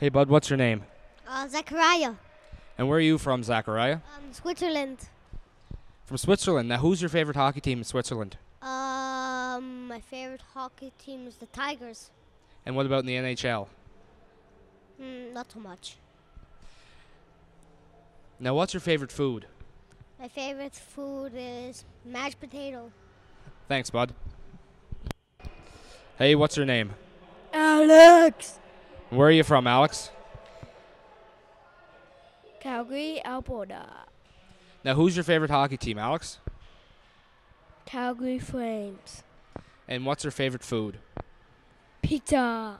Hey, bud, what's your name? Zachariah. And where are you from, Zachariah? Switzerland. From Switzerland. Now, who's your favorite hockey team in Switzerland? My favorite hockey team is the Tigers. And what about in the NHL? Not so much. Now, what's your favorite food? My favorite food is mashed potato. Thanks, bud. Hey, what's your name? Alex. Where are you from, Alex? Calgary, Alberta. Now, who's your favorite hockey team, Alex? Calgary Flames. And what's your favorite food? Pizza.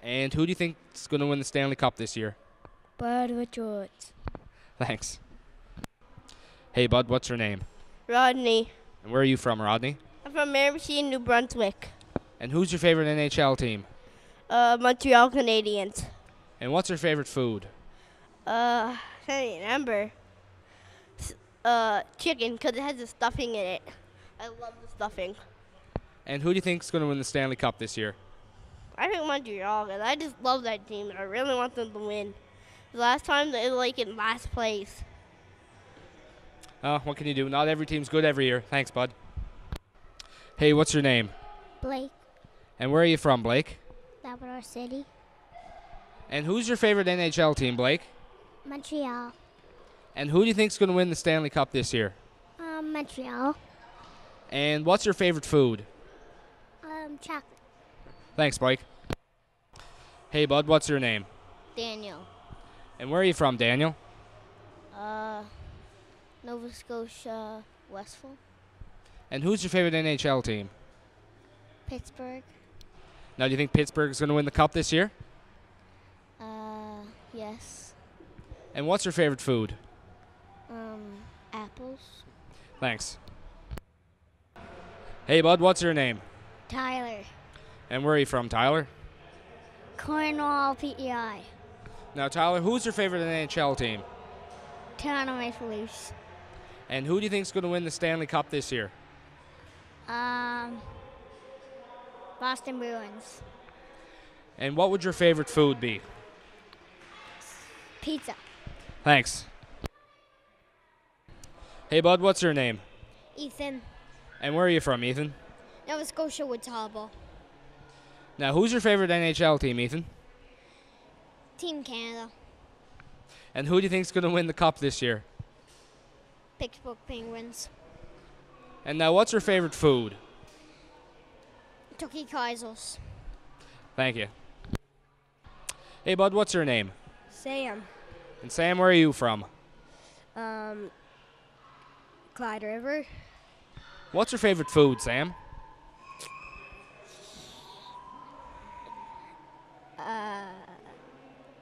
And who do you think is going to win the Stanley Cup this year? Bud Richards. Thanks. Hey, bud, what's your name? Rodney. And where are you from, Rodney? I'm from Miramichi, New Brunswick. And who's your favorite NHL team? Montreal Canadiens. And what's your favorite food? Can't remember. Chicken, because it has the stuffing in it. I love the stuffing. And who do you think is going to win the Stanley Cup this year? I think Montreal, because I just love that team. I really want them to win. The last time they were in last place. What can you do? Not every team's good every year. Thanks, bud. Hey, what's your name? Blake. And where are you from, Blake? Labrador City. And who's your favorite NHL team, Blake? Montreal. And who do you think's going to win the Stanley Cup this year? Montreal. And what's your favorite food? Chocolate. Thanks, Blake. Hey, bud, what's your name? Daniel. And where are you from, Daniel? Nova Scotia, Westville. And who's your favorite NHL team? Pittsburgh. Now, do you think Pittsburgh's going to win the Cup this year? Yes. And what's your favorite food? Apples. Thanks. Hey, bud, what's your name? Tyler. And where are you from, Tyler? Cornwall, PEI. Now, Tyler, who's your favorite NHL team? Toronto Maple Leafs. And who do you think's going to win the Stanley Cup this year? Boston Bruins. And what would your favorite food be? Pizza. Thanks. Hey, bud, what's your name? Ethan. And where are you from, Ethan? Nova Scotia, Woods Harbor. Now, who's your favorite NHL team, Ethan? Team Canada. And who do you think's going to win the Cup this year? Pittsburgh Penguins. And now, what's your favorite food? Turkey Kaisers. Thank you. Hey, bud, what's your name? Sam. And Sam, where are you from? Clyde River. What's your favorite food, Sam?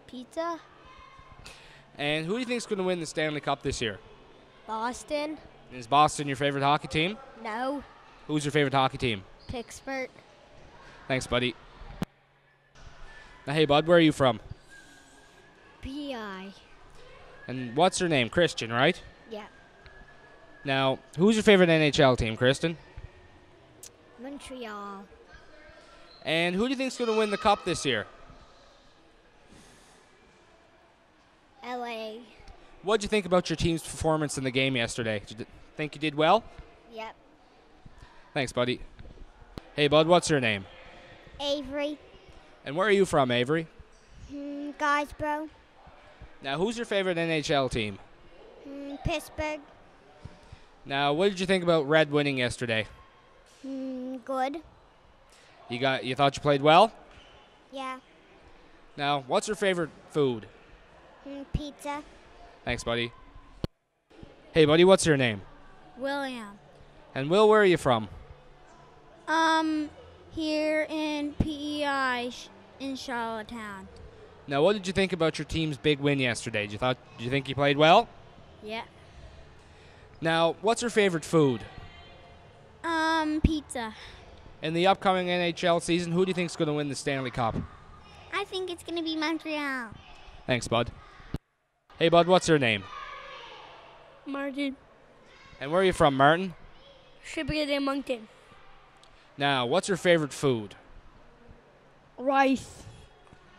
Pizza. And who do you think's going to win the Stanley Cup this year? Boston. Is Boston your favorite hockey team? No. Who's your favorite hockey team? Pittsburgh. Thanks, buddy. Now, hey, bud, where are you from? PEI. And what's your name? Christian, right? Yeah. Now, who's your favorite NHL team, Kristen? Montreal. And who do you think's going to win the Cup this year? LA. What'd you think about your team's performance in the game yesterday? Did you think you did well? Yep. Thanks, buddy. Hey, bud, what's your name? Avery. And where are you from, Avery? Guysborough. Now, who's your favorite NHL team? Pittsburgh. Now, what did you think about Red winning yesterday? Good. You thought you played well? Yeah. Now, what's your favorite food? Pizza. Thanks, buddy. Hey, buddy, what's your name? William. And Will, where are you from? Here in PEI in Charlottetown. Now, what did you think about your team's big win yesterday? Did you think you played well? Yeah. Now, what's your favorite food? Pizza. In the upcoming NHL season, who do you think's going to win the Stanley Cup? I think it's going to be Montreal. Thanks, bud. Hey, bud, what's your name? Martin. And where are you from, Martin? Shipyard Moncton. Now, what's your favorite food? Rice.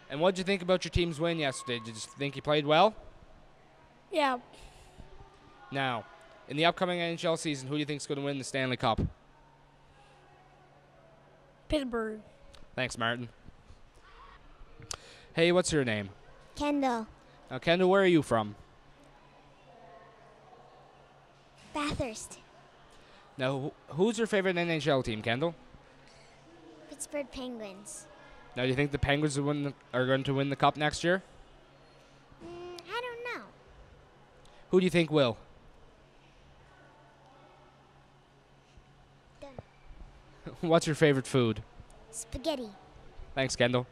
And what did you think about your team's win yesterday? Did you think you played well? Yeah. Now, in the upcoming NHL season, who do you think is going to win the Stanley Cup? Pittsburgh. Thanks, Martin. Hey, what's your name? Kendall. Now, Kendall, where are you from? Bathurst. Now, who's your favorite NHL team, Kendall? Pittsburgh Penguins. Now, do you think the Penguins are going to win the Cup next year? I don't know. Who do you think will? Done. What's your favorite food? Spaghetti. Thanks, Kendall.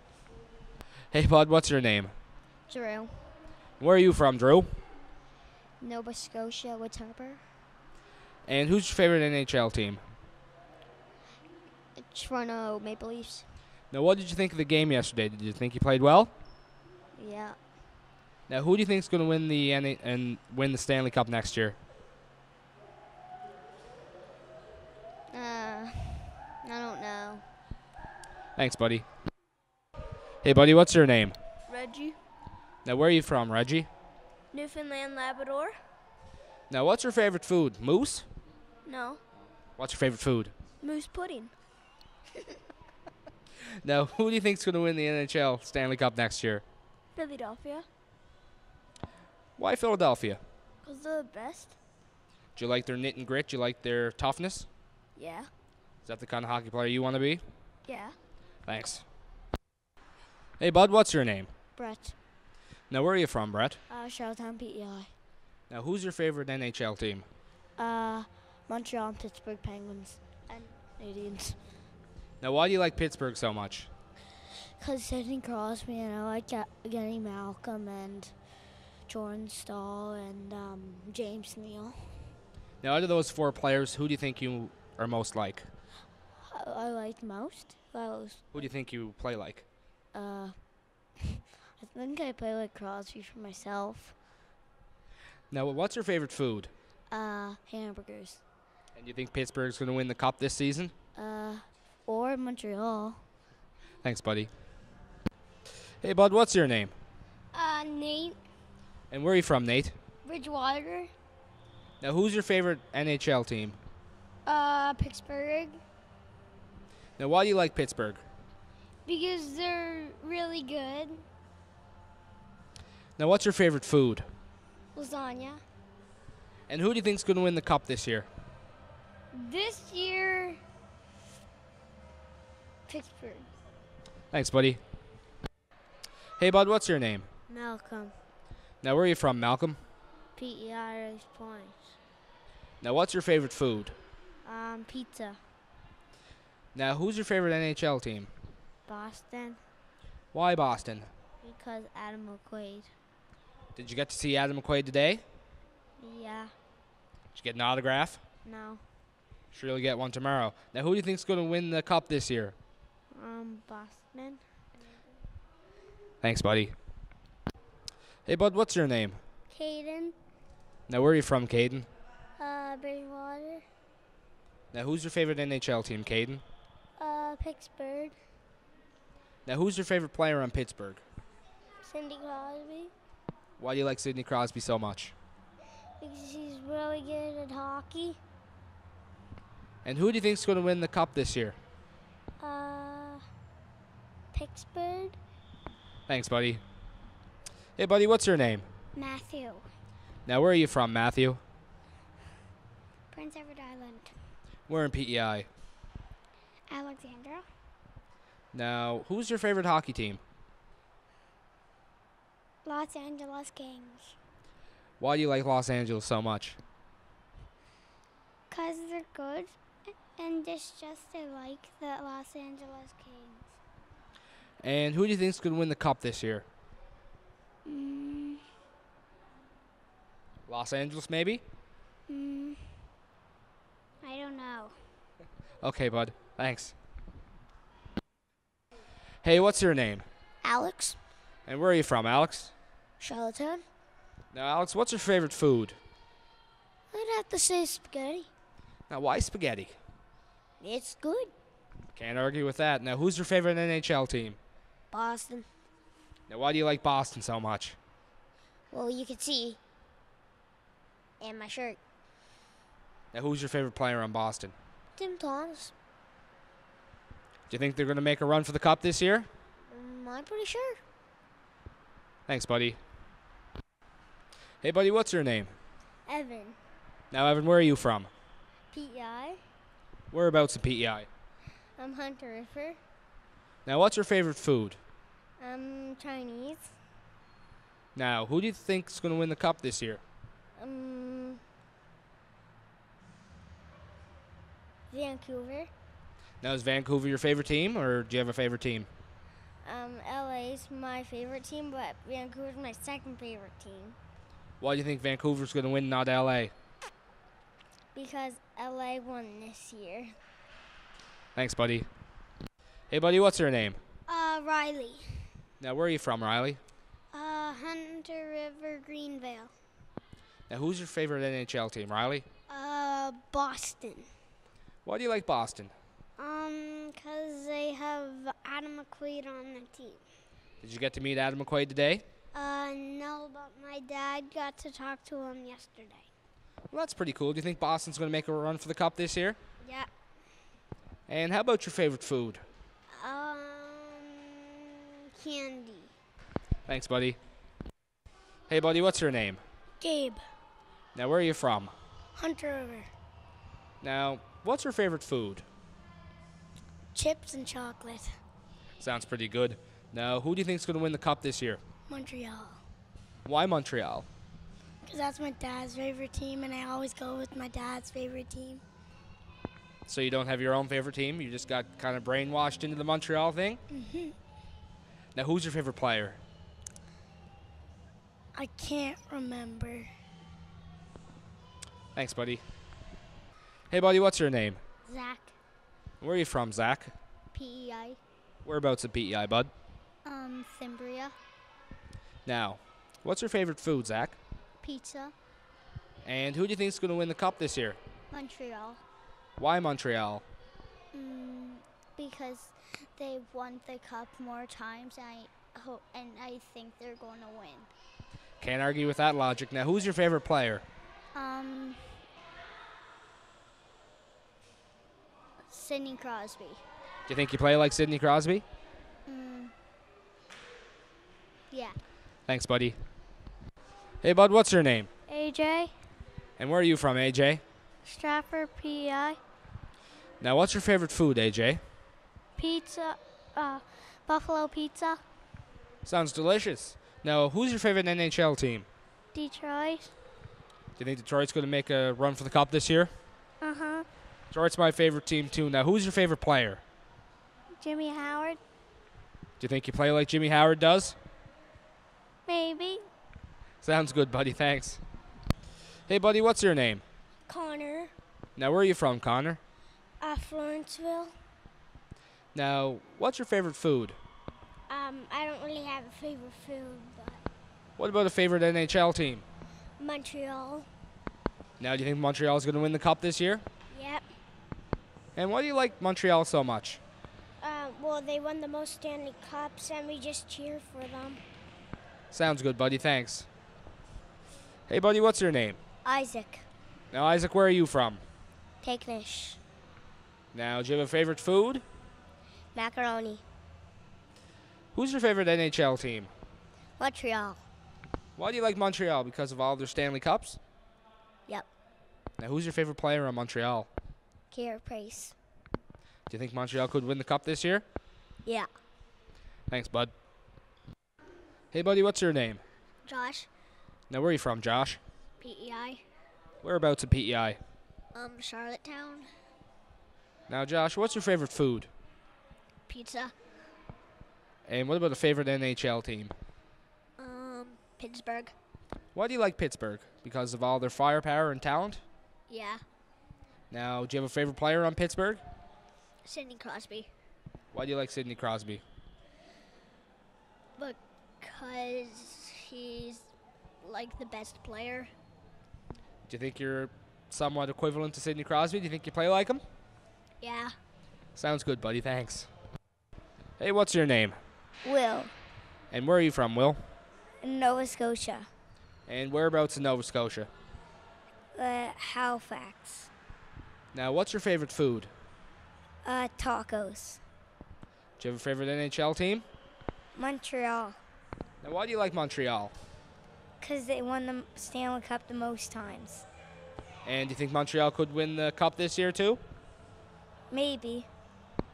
Hey, bud, what's your name? Drew. Where are you from, Drew? Nova Scotia, Woods Harbor. And who's your favorite NHL team? Toronto Maple Leafs. Now, what did you think of the game yesterday? Did you think you played well? Yeah. Now, who do you think is going to win win the Stanley Cup next year? I don't know. Thanks, buddy. Hey, buddy, what's your name? Reggie. Now, where are you from, Reggie? Newfoundland, Labrador. Now, what's your favorite food? Moose? No. What's your favorite food? Moose pudding. Now, who do you think is going to win the NHL Stanley Cup next year? Philadelphia. Why Philadelphia? Because they're the best. Do you like their knit and grit? Do you like their toughness? Yeah. Is that the kind of hockey player you want to be? Yeah. Thanks. Hey, bud, what's your name? Brett. Now, where are you from, Brett? Charlottetown, PEI. Now, who's your favorite NHL team? Montreal and Pittsburgh Penguins. And Canadians. Now, why do you like Pittsburgh so much? Because Sidney Crosby and I like Kenny Malcolm and Jordan Stahl and James Neal. Now, out of those four players, who do you think you are most like? I like most. Who do you think you play like? I think I play like Crosby for myself. Now, what's your favorite food? Hamburgers. And you think Pittsburgh's going to win the Cup this season? Or Montreal. Thanks, buddy. Hey, bud, what's your name? Nate. And where are you from, Nate? Bridgewater. Now, who's your favorite NHL team? Pittsburgh. Now, why do you like Pittsburgh? Because they're really good. Now, what's your favorite food? Lasagna. And who do you think's going to win the Cup this year? This year, Pittsburgh. Thanks, buddy. Hey, bud, what's your name? Malcolm. Now, where are you from, Malcolm? PEI Race Points. Now, what's your favorite food? Pizza. Now, who's your favorite NHL team? Boston. Why Boston? Because Adam McQuaid. Did you get to see Adam McQuaid today? Yeah. Did you get an autograph? No. Sure you'll get one tomorrow. Now, who do you think's going to win the Cup this year? Boston. Thanks, buddy. Hey, bud, what's your name? Caden. Now, where are you from, Caden? Bridgewater. Now, who's your favorite NHL team, Caden? Pittsburgh. Now, who's your favorite player on Pittsburgh? Cindy Crosby. Why do you like Sidney Crosby so much? Because he's really good at hockey. And who do you think's going to win the Cup this year? Pittsburgh. Thanks, buddy. Hey, buddy, what's your name? Matthew. Now, where are you from, Matthew? Prince Edward Island. We're in PEI. Alexandra. Now, who's your favorite hockey team? Los Angeles Kings. Why do you like Los Angeles so much? Because they're good. And it's just I like the Los Angeles Kings. And who do you think's going to win the Cup this year? Los Angeles, maybe? I don't know. Okay, bud. Thanks. Hey, what's your name? Alex. And where are you from, Alex? Charlottetown. Now, Alex, what's your favorite food? I'd have to say spaghetti. Now, why spaghetti? It's good. Can't argue with that. Now, who's your favorite NHL team? Boston. Now, why do you like Boston so much? Well, you can see. And my shirt. Now, who's your favorite player on Boston? Tim Thomas. Do you think they're going to make a run for the Cup this year? I'm pretty sure. Thanks, buddy. Hey, buddy, what's your name? Evan. Now, Evan, where are you from? PEI. Whereabouts in PEI? Hunter River. Now, what's your favorite food? Chinese. Now, who do you think's going to win the Cup this year? Vancouver. Now, is Vancouver your favorite team, or do you have a favorite team? LA's my favorite team, but Vancouver's my second favorite team. Why do you think Vancouver's going to win, not LA? Because LA won this year. Thanks, buddy. Hey, buddy, what's your name? Riley. Now, where are you from, Riley? Hunter River, Greenvale. Now, who's your favorite NHL team, Riley? Boston. Why do you like Boston? 'Cause they have Adam McQuaid on the team. Did you get to meet Adam McQuaid today? No, but my dad got to talk to him yesterday. Well, that's pretty cool. Do you think Boston's going to make a run for the Cup this year? Yeah. And how about your favorite food? Candy. Thanks, buddy. Hey, buddy, what's your name? Gabe. Now, where are you from? Hunter River. Now, what's your favorite food? Chips and chocolate. Sounds pretty good. Now, who do you think's going to win the Cup this year? Montreal. Why Montreal? Because that's my dad's favorite team, and I always go with my dad's favorite team. So you don't have your own favorite team? You just got kind of brainwashed into the Montreal thing? Mm-hmm. Now, who's your favorite player? I can't remember. Thanks, buddy. Hey, buddy, what's your name? Zach. Where are you from, Zach? PEI. Whereabouts at PEI, bud? Fimbria. Now, what's your favorite food, Zach? Pizza. And who do you think's going to win the Cup this year? Montreal. Why Montreal? Because they've won the cup more times, and I think they're going to win. Can't argue with that logic. Now, who's your favorite player? Sidney Crosby. Do you think you play like Sidney Crosby? Yeah. Thanks, buddy. Hey, bud, what's your name? AJ. And where are you from, AJ? Stratford, PEI. Now, what's your favorite food, AJ? Pizza. Buffalo pizza. Sounds delicious. Now, who's your favorite NHL team? Detroit. Do you think Detroit's going to make a run for the Cup this year? Uh-huh. Detroit's my favorite team, too. Now, who's your favorite player? Jimmy Howard. Do you think you play like Jimmy Howard does? Maybe. Sounds good, buddy. Thanks. Hey, buddy, what's your name? Connor. Now, where are you from, Connor? Florenceville. Now, what's your favorite food? I don't really have a favorite food, but What about a favorite NHL team? Montreal. Now, do you think Montreal's going to win the Cup this year? Yep. And why do you like Montreal so much? Well, they won the most Stanley Cups, and we just cheer for them. Sounds good, buddy. Thanks. Hey, buddy, what's your name? Isaac. Now, Isaac, where are you from? Takenish. Now, do you have a favorite food? Macaroni. Who's your favorite NHL team? Montreal. Why do you like Montreal? Because of all their Stanley Cups? Yep. Now, who's your favorite player on Montreal? Carey Price. Do you think Montreal could win the Cup this year? Yeah. Thanks, bud. Hey, buddy, what's your name? Josh. Now, where are you from, Josh? PEI. Whereabouts at PEI? Charlottetown. Now, Josh, what's your favorite food? Pizza. And what about a favorite NHL team? Pittsburgh. Why do you like Pittsburgh? Because of all their firepower and talent? Yeah. Now, do you have a favorite player on Pittsburgh? Sidney Crosby. Why do you like Sidney Crosby? Because he's like the best player. Do you think you're somewhat equivalent to Sidney Crosby? Do you think you play like him? Yeah. Sounds good, buddy. Thanks. Hey, what's your name? Will. And where are you from, Will? Nova Scotia. And whereabouts in Nova Scotia? Halifax. Now, what's your favorite food? Tacos. Do you have a favorite NHL team? Montreal. Now, why do you like Montreal? Because they won the Stanley Cup the most times. And do you think Montreal could win the cup this year too? Maybe.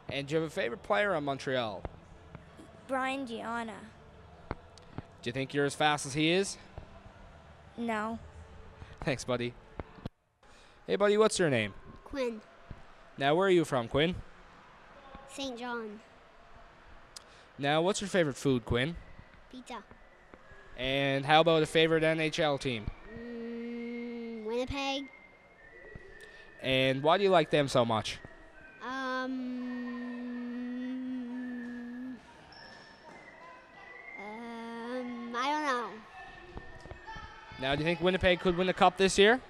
And do you have a favorite player on Montreal? Brian Gianna. Do you think you're as fast as he is? No. Thanks, buddy. Hey, buddy, what's your name? Quinn. Now, where are you from, Quinn? St. John. Now, what's your favorite food, Quinn? Pizza. And how about a favorite NHL team? Winnipeg. And why do you like them so much? I don't know. Now, do you think Winnipeg could win the cup this year?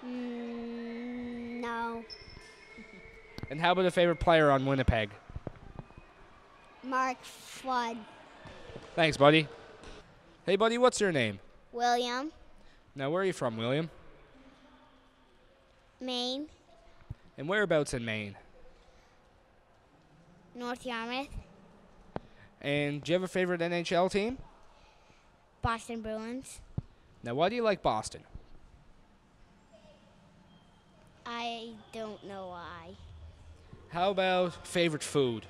No. And how about a favorite player on Winnipeg? Mark Flood. Thanks, buddy. Hey, buddy, what's your name? William. Now, where are you from, William? Maine. And whereabouts in Maine? North Yarmouth. And do you have a favorite NHL team? Boston Bruins. Now, why do you like Boston? I don't know why. How about favorite food?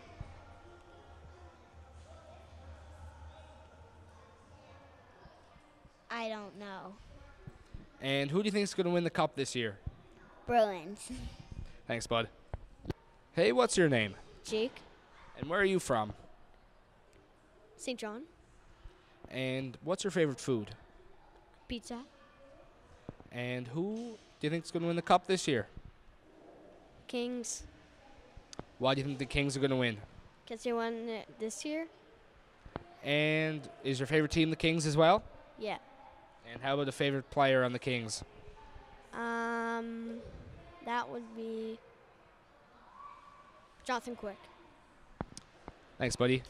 I don't know. And who do you think is going to win the cup this year? Bruins. Thanks, bud. Hey, what's your name? Jake. And where are you from? St. John. And what's your favorite food? Pizza. And who do you think is going to win the cup this year? Kings. Why do you think the Kings are going to win? Because they won it this year. And is your favorite team the Kings as well? Yeah. And how about a favorite player on the Kings? That would be Jonathan Quick. Thanks, buddy.